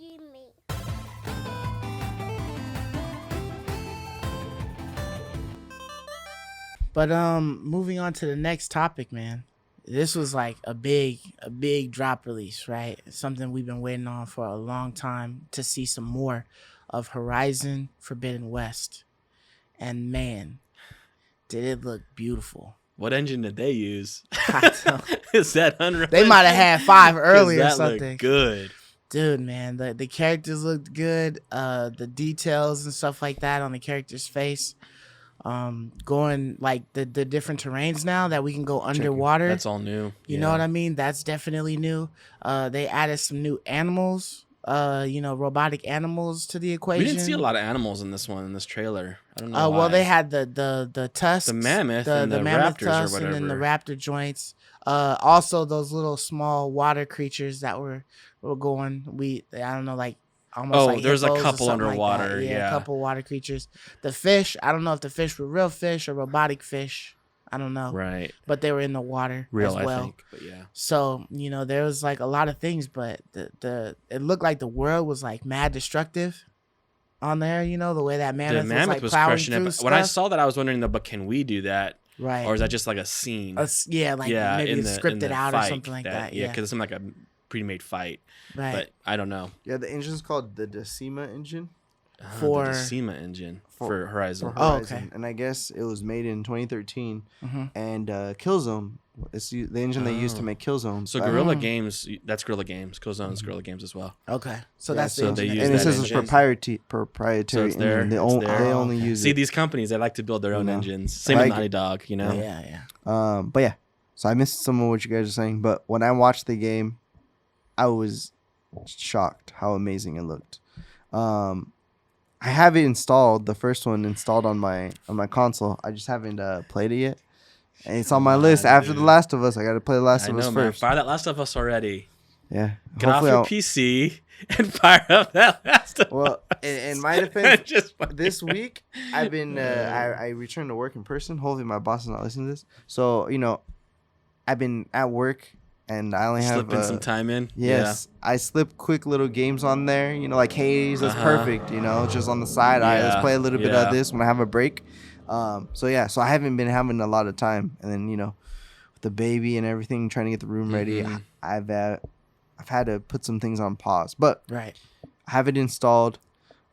me. But moving on to the next topic, man. This was like a big drop release, right? Something we've been waiting on for a long time to see some more of Horizon Forbidden West. And man, did it look beautiful. What engine did they use? I don't- Is that Unreal? They might have had 5 early or that something. looked good. Dude, man, the characters looked good. The details and stuff like that on the character's face. Going like the different terrains now that we can go underwater. That's all new. You know what I mean? That's definitely new. They added some new animals, robotic animals to the equation. We didn't see a lot of animals in this trailer. I don't know why. Well, they had the tusks, The mammoth and the mammoth raptors or tusks, and then the whatever. raptor joints. Also those little small water creatures that were going. I don't know, like almost like there's a hippos or couple something like that. underwater. Yeah. A couple water creatures. The fish, I don't know if the fish were real fish or robotic fish. I don't know. Right. But they were in the water Real, as well. I think. But yeah. So, there was like a lot of things, but it looked like the world was like mad destructive on there, the way that mammoth, The mammoth was like was plowing crushing through it. stuff. But when I saw that, I was wondering, but can we do that? Right. Or is that just like a scene? Maybe in it's in scripted the out or fight something like that. Yeah, Yeah. because it seemed like a pre-made fight. Right. But I don't know. Yeah, the engine's called the Decima engine For- the Decima engine For- for Horizon. for Oh, Horizon. okay. And I guess it was made in 2013. Mhm. And Killzone, it's the engine they used to Oh. make Killzone. So But- Guerrilla Games, that's Guerrilla Games. Killzone's Guerrilla Games as well. Okay. So Yeah, that's so the they engine. use and it that says it's engine. proprietary So it's there, engine. They, it's there. they only Okay. use See, it. these companies, they like to build their own You know. engines. Same with Like Naughty Dog, you know? Yeah. But yeah, so I missed some of what you guys are saying. But when I watched the game, I was shocked how amazing it looked. I have it installed, the first one installed on my console. I just haven't played it yet. And it's on my list. After The dude. Last of Us, I got to play The Last I of know, Us man. first. Fire that Last of Us already. Yeah. Get off Hopefully your I'll- PC and fire up that Last of Us. Well, in my defense, Just fucking- this week I've been I returned to work in person. Hopefully my boss is not listening to this. So I've been at work and I only have slipping some time in. Yes, I slip quick little games on there. Like Hades, that's Uh-huh. perfect. Just on the side. Let's Yeah, play a little bit yeah. of this when I have a break. So I haven't been having a lot of time. And then with the baby and everything, trying to get the room ready, Mhm. I've had to put some things on pause. But Right. I have it installed.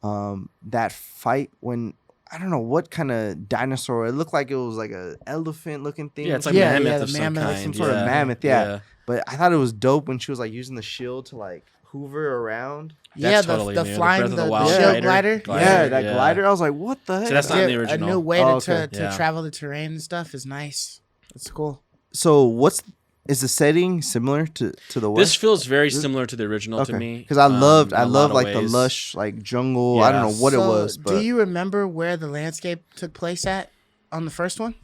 That fight when I don't know what kind of dinosaur. It looked like it was like a elephant looking thing. Yeah, it's like Yeah, mammoth yeah, of the some mammoth, kind. some sort of yeah. mammoth. Yeah. But I thought it was dope when she was like using the shield to like hoover around. That's the totally the new. The flying Breath of the, the Wild shield glider. glider. Yeah, that yeah. glider. I was like, what the heck? So that's not in the Yeah, original. A new way Oh, to okay. Yeah. travel the terrain and stuff is nice. It's cool. So is the setting similar to the This West? feels very similar to the original to me. Because I loved in a lot of like the ways. lush like jungle. I don't Yeah. know what it So, was, but do you remember where the landscape took place at on the first one?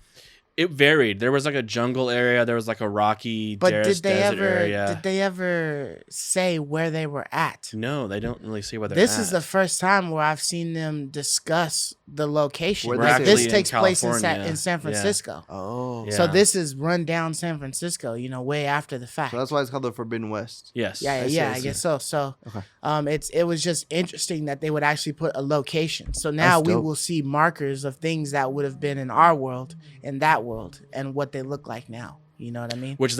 It varied. There was like a jungle area. There was like a rocky But desert area. did they ever say where they were at? No, they don't really say where they're This at. is the first time where I've seen them discuss the location. Where We're they Like, say- this actually in takes place California. in San Yeah. Francisco. oh, Yeah. So this is run down San Francisco, way after the fact. so that's why it's called the Forbidden West. Yes. Yeah, I see, I I see. guess so. So, Okay. it was just interesting that they would actually put a location. So now That's we dope. will see markers of things that would have been in our world, in that world, and what they look like now. You know what I mean? Which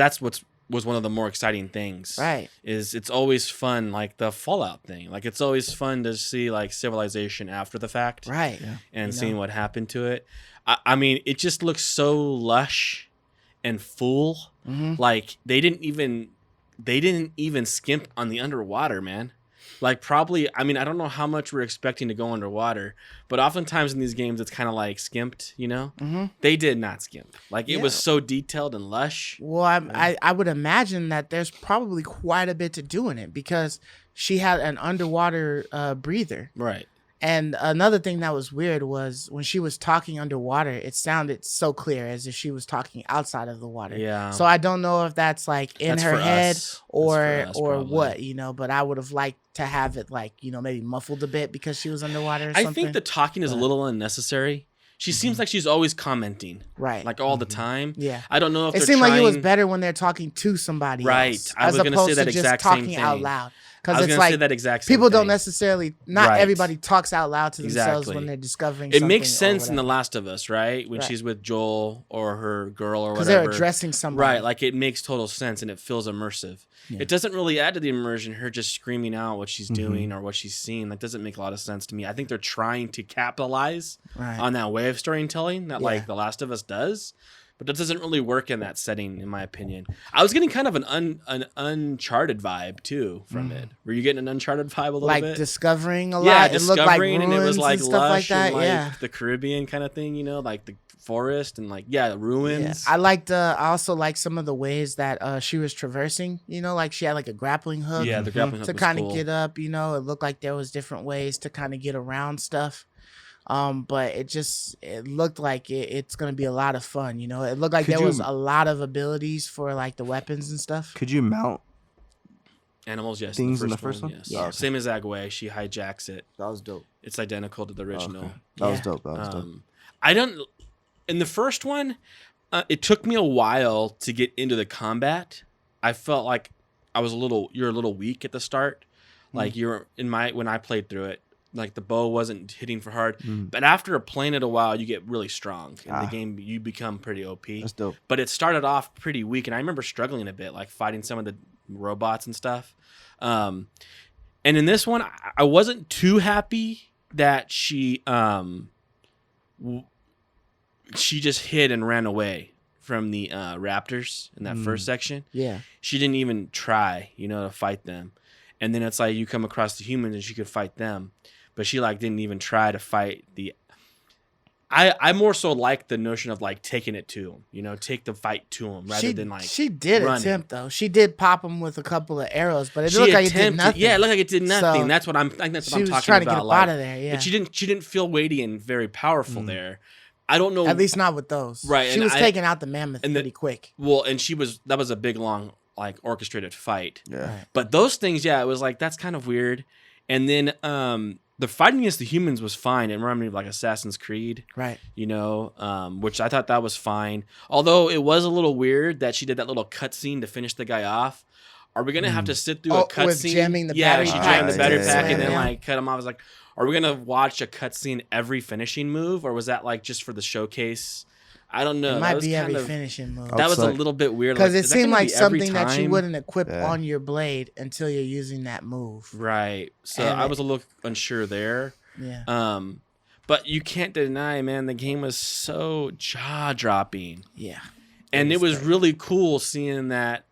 was one of the more exciting things. Right. Is it's always fun, like the Fallout thing. Like it's always fun to see like civilization after the fact. Right. Yeah. And You seeing know? what happened to it. I mean, it just looks so lush and full. Hmm. Like they didn't even skimp on the underwater, man. Like probably, I mean, I don't know how much we're expecting to go underwater, but oftentimes in these games it's kind of like skimped, Hmm. They did not skimp. Like it was Yeah. so detailed and lush. Well, I would imagine that there's probably quite a bit to do in it because she had an underwater breather. Right. And another thing that was weird was when she was talking underwater, it sounded so clear as if she was talking outside of the water. Yeah. So I don't know if that's like in That's her for head us. or That's for us, probably. what, but I would have liked to have it like, maybe muffled a bit because she was underwater or I something. think the talking is a But- little unnecessary. She seems like she's always commenting, right. like all the time. yeah. I don't know if It they're seemed trying. like it was better when they're talking to somebody Right. else, I was as gonna opposed say that to just exact same talking out thing. loud. because was it's gonna say like that exact same people don't thing. necessarily. Not Right. everybody talks out loud to themselves Exactly. when they're discovering. It makes something or sense in The whatever. Last of Us, right? When Right. she's with Joel or her girl or because they're whatever. addressing somebody. Right, like it makes total sense and it feels immersive. Yeah. It doesn't really add to the immersion, her just screaming out what she's Mhm. doing or what she's seeing. That doesn't make a lot of sense to me. I think they're trying to capitalize right. on that way of storytelling that Yeah. like The Last of Us does, but that doesn't really work in that setting, in my opinion. I was getting kind of an Uncharted vibe too from it. Were you getting an Uncharted vibe a little like bit? discovering a Yeah, lot. It looked like discovering, ruins and it was like and stuff like lush that. and like Yeah. the Caribbean kind of thing, you know, like the forest and like the Yeah, ruins. I liked. I also liked some of the ways that she was traversing. You know, like she had like a grappling hook. Yeah, the grappling hook to was kind of cool. get up. You know, it looked like there was different ways to kind of get around stuff. But it looked like it's gonna be a lot of fun. You know, it looked like Could there you- was a lot of abilities for like the weapons and stuff. Could you mount? Animals, yes. Things in the first one? Yes. Yeah. Okay. Same as Agway. She hijacks it. That was dope. It's identical to the original. Okay. That was Yeah. dope. That was dope. I don't. In the first one, it took me a while to get into the combat. I felt like you're a little weak at the start. Like when I played through it, like the bow wasn't hitting for hard. Mm. But after playing it a while, you get really strong. In the Ah. game, you become pretty OP. That's dope. But it started off pretty weak, and I remember struggling a bit, like fighting some of the robots and stuff. And in this one, I wasn't too happy that she just hid and ran away from the raptors in that first section. Yeah. She didn't even try, to fight them. And then it's like you come across the humans and she could fight them, but she like didn't even try to fight the. I more so like the notion of like taking it to him, take the fight to him rather than like she did running. attempt though. She did pop him with a couple of arrows, but it She looked like it did attempted- nothing. Yeah, it looked like it did nothing. So, That's what I'm. I think that's what she I'm was talking trying about. to get up like, out of there. Yeah. But she didn't feel weighty and very powerful there. I don't know. At least not with those. Right, She and was I- taking out the mammoth and the- pretty quick. Well, and that was a big long like orchestrated fight. Yeah. Right. But those things, yeah, it was like that's kind of weird. And then the fighting against the humans was fine. It reminded me of like Assassin's Creed, Right. which I thought that was fine. Although it was a little weird that she did that little cutscene to finish the guy off. Are we gonna have to sit through a Oh, with cutscene? jamming the Yeah, battery she pack jammed the to battery slam pack and then him. like cut him off. I was like, are we gonna watch a cutscene every finishing move, or was that like just for the showcase? I don't know. It That might was be every kind of- finishing move. That was a Upset. little bit weird Because like, it is that seemed gonna like be every something that you time? wouldn't equip Yeah. on your blade until you're using that move. Right. So And I it- was a little unsure there. Yeah. But you can't deny, man, the game was so jaw dropping. Yeah. And it is was great. really cool seeing that.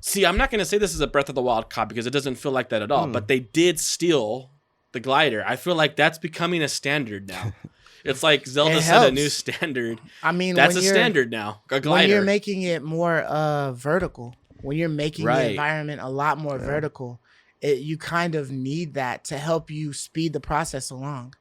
See, I'm not going to say this is a Breath of the Wild cop because it doesn't feel like that at all, but they did steal the glider. I feel like that's becoming a standard now. It's like Zelda It set a new helps. standard. I mean, That's when a you're- standard now. A glider. When you're making it more vertical, when you're making Right. the environment a lot more vertical, you kind of need that to help you speed the process along.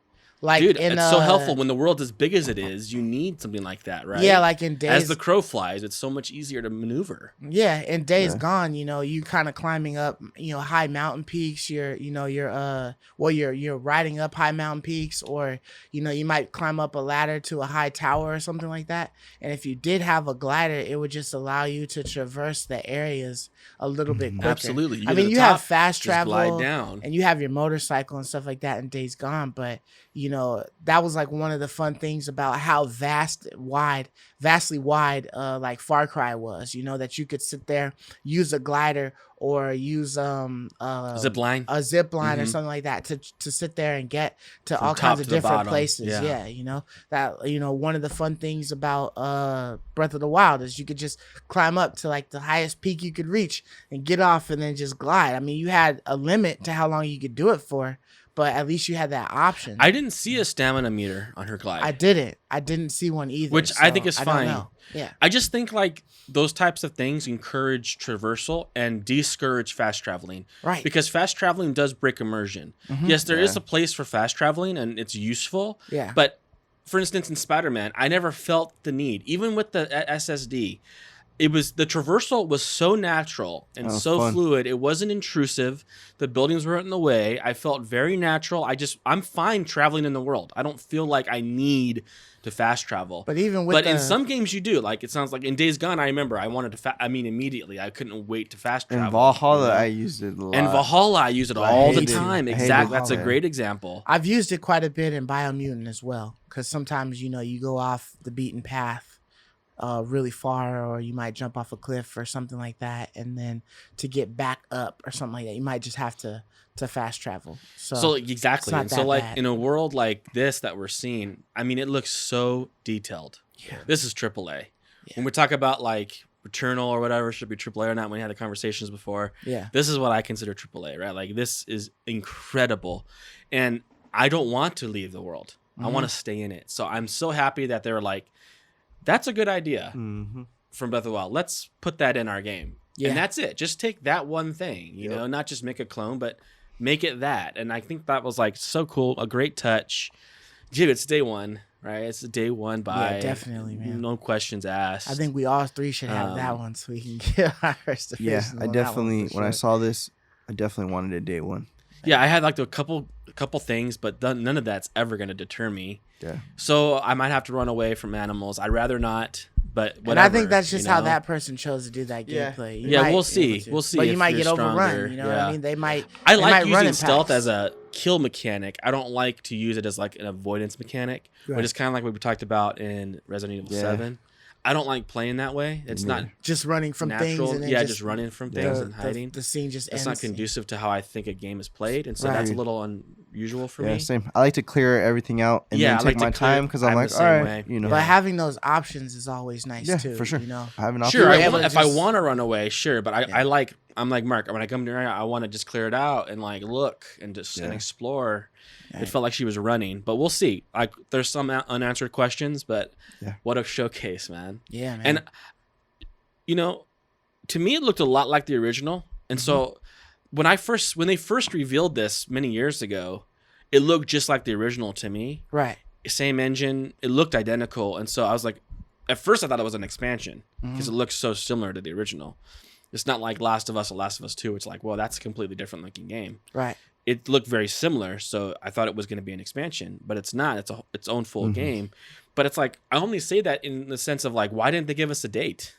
Like Dude, in, it's so helpful when the world's as big as it is. You need something like that, right? Yeah, like in as Days. the crow flies, it's so much easier to maneuver. Yeah, in Days Yeah. Gone, you kind of climbing up, high mountain peaks. You're riding up high mountain peaks, or you might climb up a ladder to a high tower or something like that. And if you did have a glider, it would just allow you to traverse the areas a little bit quicker. Absolutely. I get to mean, the you top, have fast just travel, glide down. and you have your motorcycle and stuff like that in Days Gone, but that was like one of the fun things about how vastly wide like Far Cry was, that you could sit there, use a glider or use Zip line. a zip line or Mhm. something like that to sit there and get to From all top kinds of to the different bottom. places. Yeah. One of the fun things about Breath of the Wild is you could just climb up to like the highest peak you could reach and get off and then just glide. I mean, you had a limit to how long you could do it for, but at least you had that option. I didn't see a stamina meter on her glide. I didn't see one either, Which I think so is I don't fine. know. Yeah. I just think like those types of things encourage traversal and discourage fast traveling. Right. Because fast traveling does break immersion. Mhm. Yes, there is Yeah. a place for fast traveling and it's useful. Yeah. But for instance, in Spider-Man, I never felt the need, even with the SSD. it was the traversal was so natural and That was so fun. fluid. It wasn't intrusive. The buildings weren't in the way. I felt very natural. I'm fine traveling in the world. I don't feel like I need to fast travel. But even with But the, in some games you do. Like it sounds like in Days Gone, I remember I wanted to. immediately. I couldn't wait to fast travel. In Valhalla, you know? I used it a lot. And Valhalla, I use it I all the hated it. time. I hated Exactly. That's a Valhalla. great example. I've used it quite a bit in Biomutant as well, because sometimes you go off the beaten path really far, or you might jump off a cliff or something like that, and then to get back up or something like that, you might just have to fast travel. So exactly. not And so that like bad. in a world like this that we're seeing, I mean, it looks so detailed. Yeah. This is AAA. Yeah. When we talk about like Returnal or whatever should be AAA or not, when we had the conversations before, Yeah. this is what I consider AAA, right? Like this is incredible, and I don't want to leave the world. I Mhm. want to stay in it. So I'm so happy that they were like, "That's a good idea Mhm. from Breath of the Wild. Let's put that in our game." Yeah. And that's it. Just take that one thing, you Yep. know, not just make a clone, but make it that. And I think that was like so cool, a great touch. Dude, it's day one, right? It's a day one by definitely, man. no questions asked. I think we all three should have that one so we can get our first Yeah, impressions I on that one definitely for when I sure. saw this, I definitely wanted it day one. yeah, I had like a couple things, but none of that's ever going to deter me. Yeah. So I might have to run away from animals. I'd rather not, but whatever. And I think that's you just how know? that person chose to do that Yeah. gameplay. You Yeah, might we'll be see. able to. We'll see But you if might you're get overrun. stronger. You know what Yeah. I mean? They might. I they like might run using in stealth packs. as a kill mechanic. I don't like to use it as like an avoidance mechanic, Right. which is kind of like what we talked about in Resident Evil Yeah. 7. I don't like playing that way. It's not just running from things. natural. And then Yeah, just running from things and hiding. The scene just It's ends. not conducive to how I think a game is played, and so Right. that's a little unusual for Yeah, me. same. I like to clear everything out and Yeah, I then like take to my clear- time because I'm I'm like, the all same right, way. you know. But having those options is always nice Yeah, too. for sure. You know. I have an option. Sure, were I able want, to if I just- want to run away, sure, but Yeah. I'm like Mark. When I come to her, I want to just clear it out and like look and just and Yeah. explore. Right. It felt like she was running, but we'll see. Like there's some unanswered questions, but Yeah. what a showcase, man! Yeah, man. And you know, to me, it looked a lot like the original. And so when they first revealed this many years ago, it looked just like the original to me. right. Same engine, it looked identical. And so I was like, at first I thought it was an expansion because Mm-hmm. it looks so similar to the original. It's not like Last of Us or Last of Us 2. It's like, well, that's a completely different looking game. Right. It looked very similar, so I thought it was going to be an expansion, but it's not. It's its own full Mhm. game. But it's like I only say that in the sense of like, why didn't they give us a date?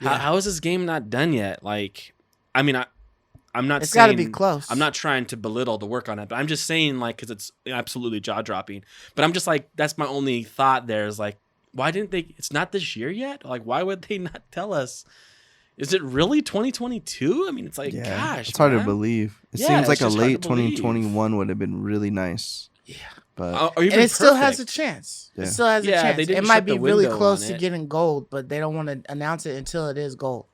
Yeah. How is this game not done yet? Like, I mean, I'm not. It's got to saying, be close. I'm not trying to belittle the work on it, but I'm just saying like because it's absolutely jaw dropping. But I'm just like that's my only thought. There is like, why didn't they? It's not this year yet. Like, why would they not tell us? Is it really 2022? I mean, it's like, Yeah, gosh, it's hard man. to believe. It Yeah, seems it's like a just hard late to believe. 2021 would have been really nice. Yeah. But Or even And it still has a perfect. chance. Yeah. It still has a Yeah, chance. they didn't It might shut be the really window close on to it. getting gold, but they don't want to announce it until it is gold.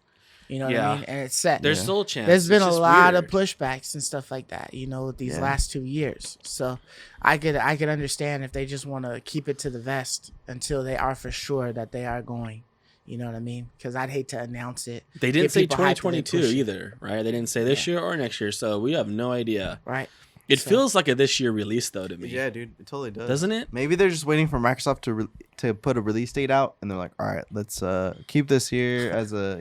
You know what Yeah. I mean? And it's set. There's Yeah. still a chance. There's been It's a just lot weird. of pushbacks and stuff like that, with these Yeah. last 2 years. So I could understand if they just want to keep it to the vest until they are for sure that they are going. You know what I mean? Because I'd hate to announce it. They didn't Get say people hyped and they 2022 push it. either, right? They didn't say this year or next year, so we have no idea. Right. It So- feels like a this year release though to me. yeah, dude, it totally does. Doesn't it? Maybe they're just waiting for Microsoft to put a release date out, and they're like, all right, let's keep this here as a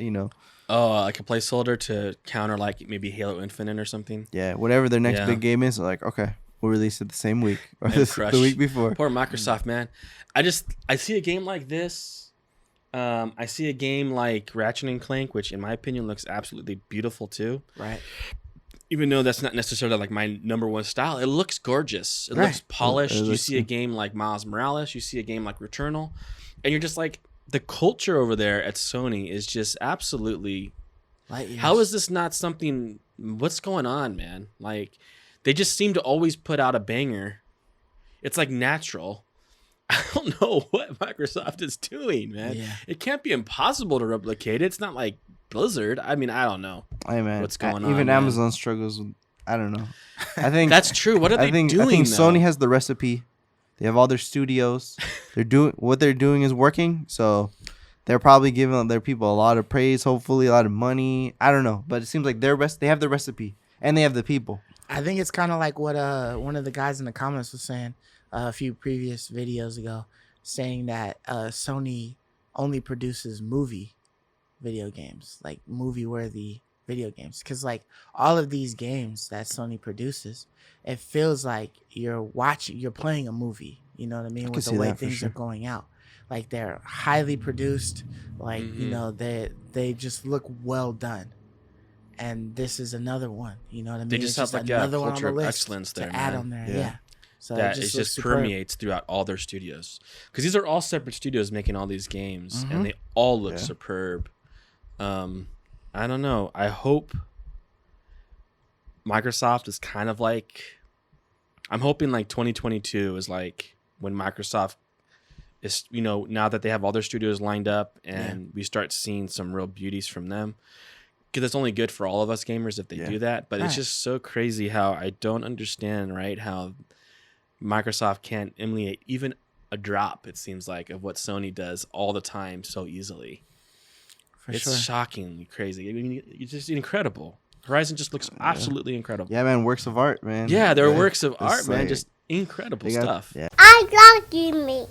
Oh, like a placeholder to counter like maybe Halo Infinite or something. yeah, whatever their next Yeah. big game is. They're like, okay, we'll release it the same week or And crush. the week before. Poor Microsoft, man. I see a game like this. I see a game like Ratchet and Clank, which in my opinion looks absolutely beautiful too. Right. Even though that's not necessarily like my number one style, it looks gorgeous. It Right. looks polished. It You looks see a good. game like Miles Morales, you see a game like Returnal, and you're just like, the culture over there at Sony is just absolutely. Light years. How is this not something? What's going on, man? Like, they just seem to always put out a banger. It's like natural. I don't know what Microsoft is doing, man. Yeah. It can't be impossible to replicate it. It's not like Blizzard. I mean, I don't know. Hey man, What's going on, Even man? Amazon struggles with. I don't know. I think That's true. What are they I think doing? Sony though? has the recipe. They have all their studios. They're doing what they're doing is working. So they're probably giving their people a lot of praise. Hopefully, a lot of money. I don't know, but it seems like they have the recipe and they have the people. I think it's kind of like what one of the guys in the comments was saying a few previous videos ago, saying that Sony only produces movie video games, like movie worthy video games. Because like all of these games that Sony produces, it feels like you're playing a movie. You know what I mean? can With the see way that for things sure. are going out. Like they're highly produced, like you Mhm. know, they just look well done. And this is another one. You know what I mean? They just have, like, a another one on culture the of list excellence to there, add man. on there. Yeah. Yeah. So That it it just looks just superb. permeates throughout all their studios, because these are all separate studios making all these games, Mhm. and they all look Yeah. superb. I don't know. I hope Microsoft is kind of like, I'm hoping like 2022 is like when Microsoft is, now that they have all their studios lined up and we start seeing some real beauties from them. Because it's only good for all of us gamers if they Yeah. do that. But it's Right. just so crazy how I don't understand, right? How Microsoft can't emulate even a drop, it seems like, of what Sony does all the time so easily. For It's sure. shockingly crazy. I mean, it's just incredible. Horizon just looks absolutely incredible. Yeah, man, works of art, man. Yeah, they're Like, works of art, it's man. like- Just incredible they got- stuff. Yeah. I love you, me.